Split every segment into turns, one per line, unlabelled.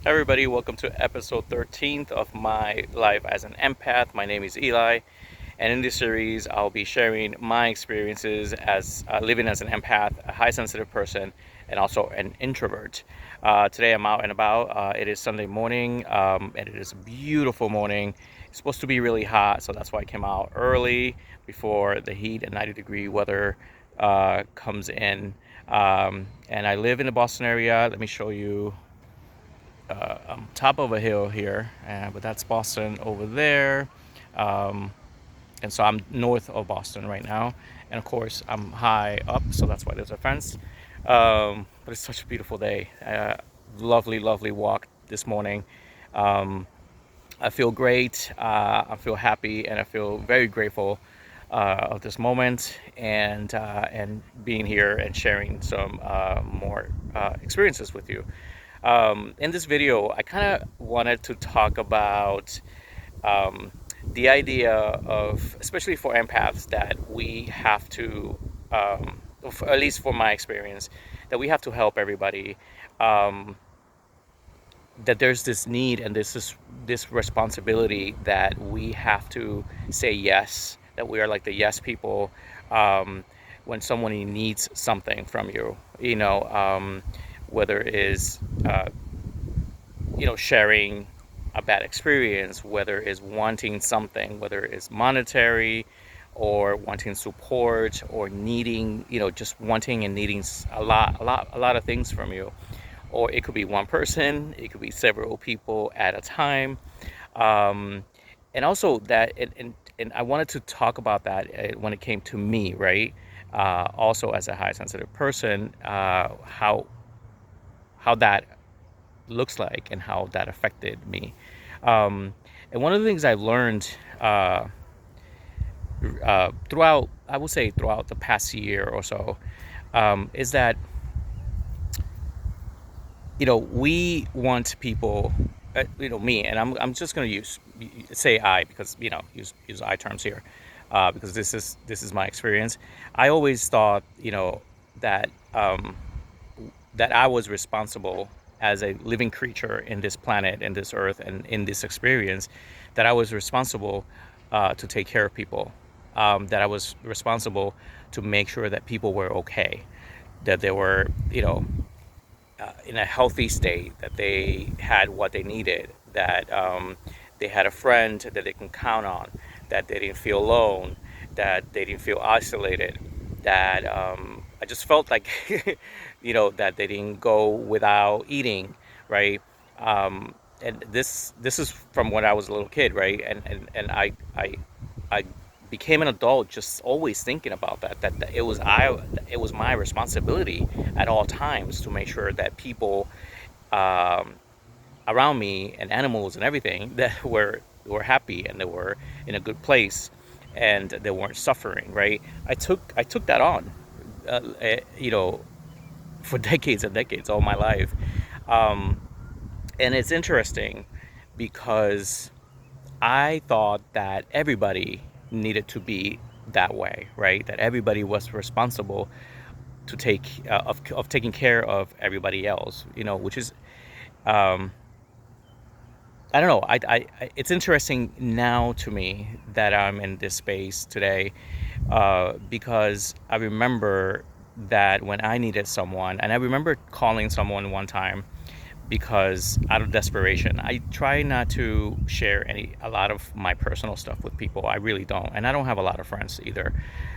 Hi everybody, welcome to episode 13th of my Life as an Empath. My name is Eli, and in this series, I'll be sharing my experiences as living as an empath, a high sensitive person, and also an introvert. Today, I'm out and about. It is Sunday morning, and it is a beautiful morning. It's supposed to be really hot, so that's why I came out early before the heat and 90-degree weather comes in. And I live in the Boston area. Let me show you top of a hill here, but that's Boston over there. Um, and so I'm north of Boston right now. And of course, I'm high up, so that's why there's a fence. But it's such a beautiful day. Lovely, lovely walk this morning. Um, I feel great. I feel happy, and I feel very grateful of this moment and being here and sharing some more experiences with you. In this video, I kind of wanted to talk about um, the idea of, especially for empaths, that we have to, at least for my experience, that we have to help everybody. Um, that there's this need and this responsibility that we have to say yes, that we are like the yes people when someone needs something from you, whether it is sharing a bad experience, whether it's wanting something, whether it's monetary or wanting support or needing, just wanting and needing a lot of things from you. Or it could be one person, it could be several people at a time. Um, and also that, and I wanted to talk about that when it came to me, right? Also as a high sensitive person, how that looks like and how that affected me. Um, and one of the things I've learned throughout, I would say throughout the past year or so, is that we want people, me, and I'm just going to say I, because use I terms here, because this is my experience. I always thought that that I was responsible as a living creature in this planet, in this earth, and in this experience, that I was responsible to take care of people, that I was responsible to make sure that people were okay, that they were, in a healthy state, that they had what they needed, that they had a friend that they can count on, that they didn't feel alone, that they didn't feel isolated, that I just felt like, that they didn't go without eating, right? And this is from when I was a little kid, right? And I became an adult just always thinking about that it was my responsibility at all times to make sure that people um, around me and animals and everything that were happy and they were in a good place and they weren't suffering, right? I took that on, you know, for decades and decades, all my life. um, and it's interesting because I thought that everybody needed to be that way, right? That everybody was responsible to take of taking care of everybody else, which is, um, I don't know. It's interesting now to me that I'm in this space today, because I remember that when I needed someone, and I remember calling someone one time because out of desperation, I try not to share a lot of my personal stuff with people. I really don't, and I don't have a lot of friends either,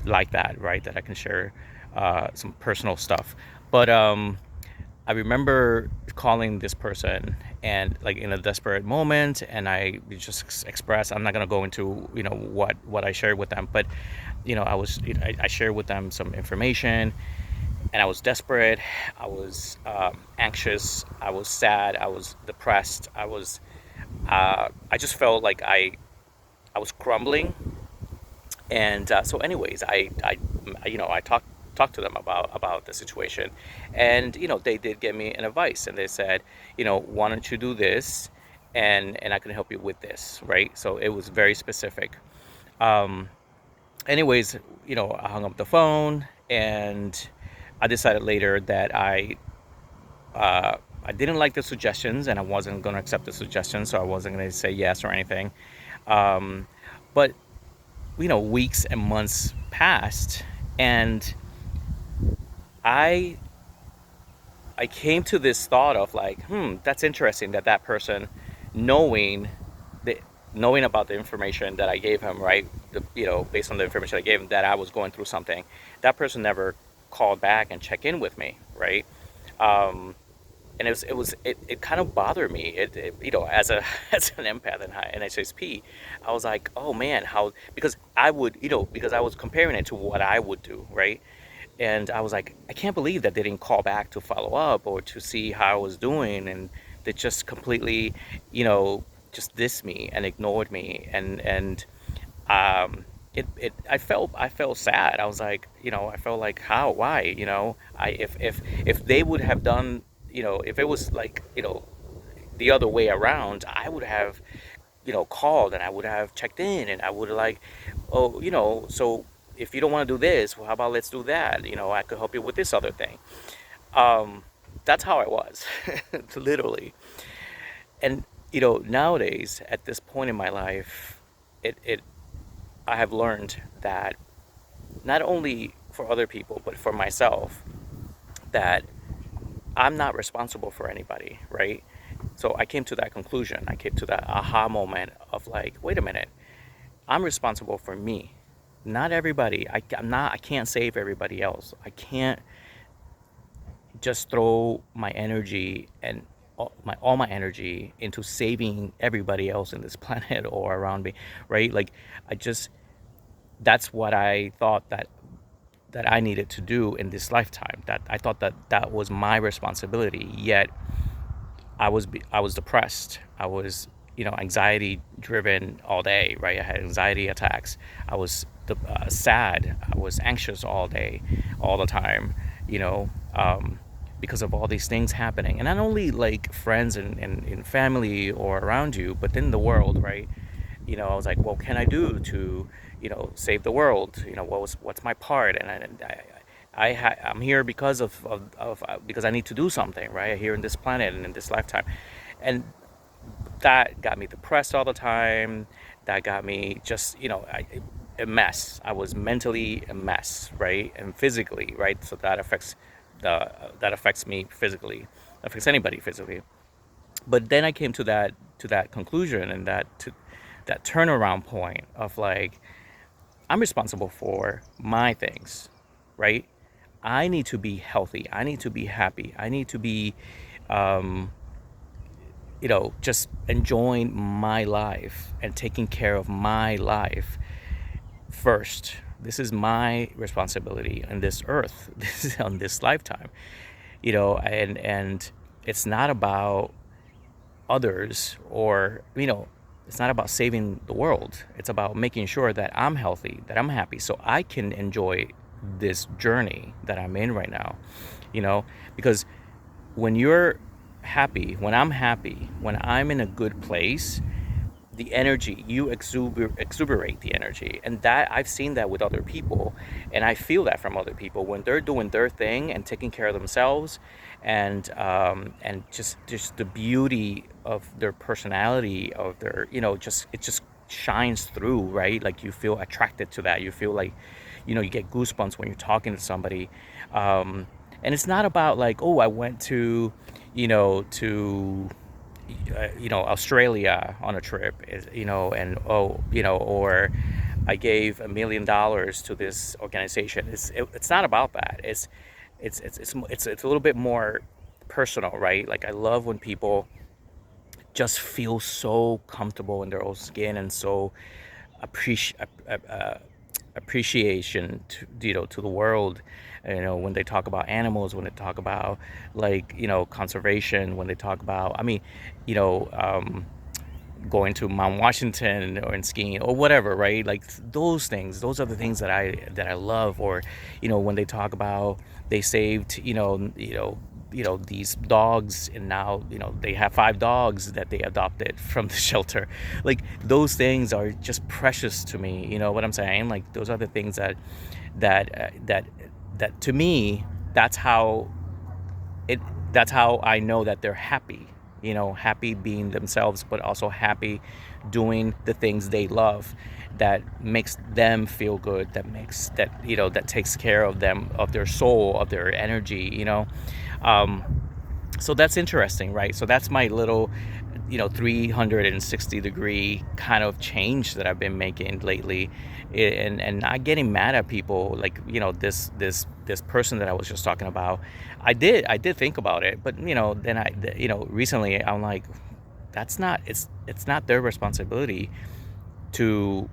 like that, right? That I can share some personal stuff. But I remember calling this person and like in a desperate moment, and I just expressed. I'm not gonna go into what I shared with them, but I shared with them some information, and I was desperate. I was anxious. I was sad. I was depressed. I just felt like I was crumbling. And so, anyways, I talked to them about the situation, and they did give me an advice, and they said, why don't you do this, and I can help you with this, right? So it was very specific. Um, anyways, I hung up the phone, and I decided later that uh, I didn't like the suggestions, and I wasn't going to accept the suggestions, so I wasn't going to say yes or anything. Um, but weeks and months passed, and I I came to this thought of like, that's interesting that that person, knowing the knowing about the information that I gave him, right? Based on the information I gave him, that I was going through something, that person never called back and checked in with me, right? Um, and it kind of bothered me. As a as an empath and HSP, I was like, oh man, how, because I would, because I was comparing it to what I would do, right? And I was like, I can't believe that they didn't call back to follow up or to see how I was doing, and they just completely, you know, just dissed me and ignored me, and I felt sad. I was like, I felt like, how, why, if they would have done, if it was like, the other way around, I would have, called, and I would have checked in, and I would have like, oh, so if you don't want to do this, well, how about let's do that? I could help you with this other thing. Um, that's how I was, literally. And nowadays, at this point in my life, it I have learned that not only for other people but for myself, that I'm not responsible for anybody, right? So I came to that conclusion. I came to that aha moment of like, wait a minute, I'm responsible for me. Not everybody. I'm not. I can't save everybody else. I can't just throw my energy and all my energy into saving everybody else in this planet or around me, right? Like, I just that's what I thought that I needed to do in this lifetime. That I thought that was my responsibility. Yet I was depressed. I was, anxiety driven all day, right? I had anxiety attacks. I was sad. I was anxious all day, all the time, you know, because of all these things happening. And not only like friends and family or around you, but in the world, right? I was like, what can I do to, save the world? What's my part? And I'm here because I need to do something, right? Here in this planet and in this lifetime. And that got me depressed all the time. That got me just, a mess. I was mentally a mess, right? And physically, right? So that affects me physically, affects anybody physically. But then I came to that conclusion, and that turnaround point of like, I'm responsible for my things, right? I need to be healthy. I need to be happy. I need to be, um, just enjoying my life and taking care of my life first. This is my responsibility on this earth, this is on this lifetime, and it's not about others, or it's not about saving the world. It's about making sure that I'm healthy, that I'm happy, so I can enjoy this journey that I'm in right now. Because when you're happy, when I'm happy, when I'm in a good place, the energy, you exuberate the energy. And that, I've seen that with other people, and I feel that from other people when they're doing their thing and taking care of themselves, and just the beauty of their personality, of their, just it just shines through, right? Like, you feel attracted to that. You feel like, you get goosebumps when you're talking to somebody. And it's not about like, oh, I went to, to Australia on a trip, and or I gave $1 million to this organization. It's not about that. It's a little bit more personal, right? Like, I love when people just feel so comfortable in their own skin, and so appreciate appreciation to the world. When they talk about animals, when they talk about, like, conservation, when they talk about, I mean, you know um, going to Mount Washington or in skiing or whatever, right? Like, those things, those are the things that I love. Or when they talk about, they saved, these dogs, and now they have 5 dogs that they adopted from the shelter. Like, those things are just precious to me. You know what I'm saying? Like, those are the things that to me, that's how it that's how I know that they're happy, happy being themselves, but also happy doing the things they love, that makes them feel good, that takes care of them, of their soul, of their energy. um, so that's interesting, right? So that's my little 360-degree kind of change that I've been making lately, and not getting mad at people, like this person that I was just talking about. I did think about it, but then recently I'm like, it's not their responsibility to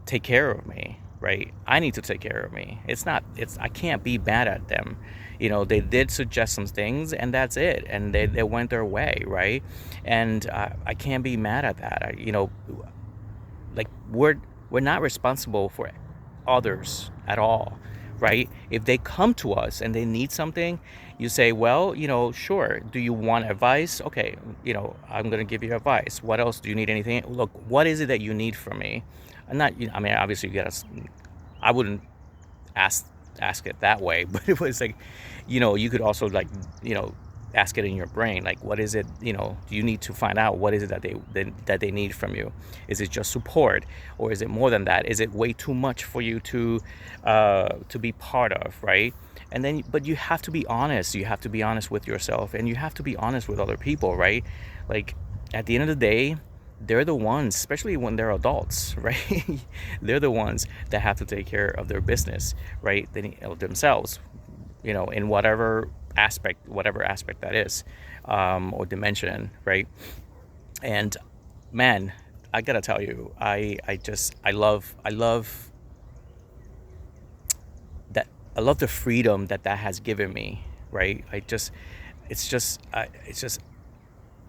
take care of me, right? I need to take care of me. I can't be mad at them. They did suggest some things, and that's it, and they went their way, right? And I can't be mad at that. Like, we're not responsible for others at all, right? If they come to us and they need something, you say, well, sure, do you want advice? Okay, I'm going to give you advice. What else? Do you need anything? Look, what is it that you need from me? I'm not, I mean, obviously you gotta, I wouldn't ask ask it that way, but it was like, you could also, like, you know ask it in your brain, like, what is it, do you need to find out what is it that they need from you? Is it just support, or is it more than that? Is it way too much for you to be part of, right? And then, but you have to be honest. You have to be honest with yourself, and you have to be honest with other people, right? Like, at the end of the day, they're the ones, especially when they're adults, right? They're the ones that have to take care of their business, right? Of themselves, in whatever aspect that is, or dimension, right? And man, I gotta tell you, that I love the freedom that has given me, right? It's just I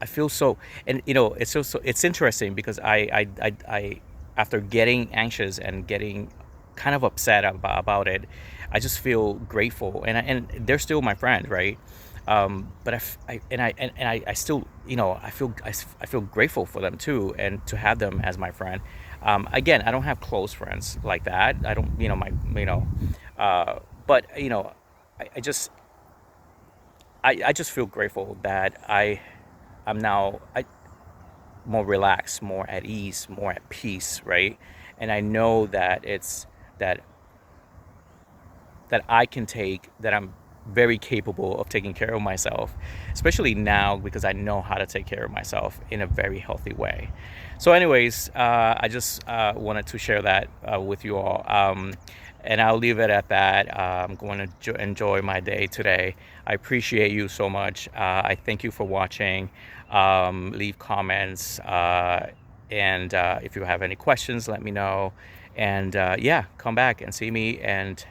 feel so, and it's interesting because after getting anxious and getting kind of upset about it, I just feel grateful, and they're still my friend, right? But I still, I feel grateful for them too, and to have them as my friend. Again, I don't have close friends like that. I don't, my, but I just feel grateful that I'm now more relaxed, more at ease, more at peace, right? And I know that that that I'm very capable of taking care of myself, especially now, because I know how to take care of myself in a very healthy way. So, anyways, I just wanted to share that with you all. And I'll leave it at that. I'm going to enjoy my day today. I appreciate you so much. I thank you for watching. Leave comments. And if you have any questions, let me know. And yeah, come back and see me. And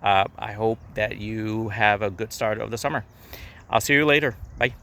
I hope that you have a good start of the summer. I'll see you later. Bye.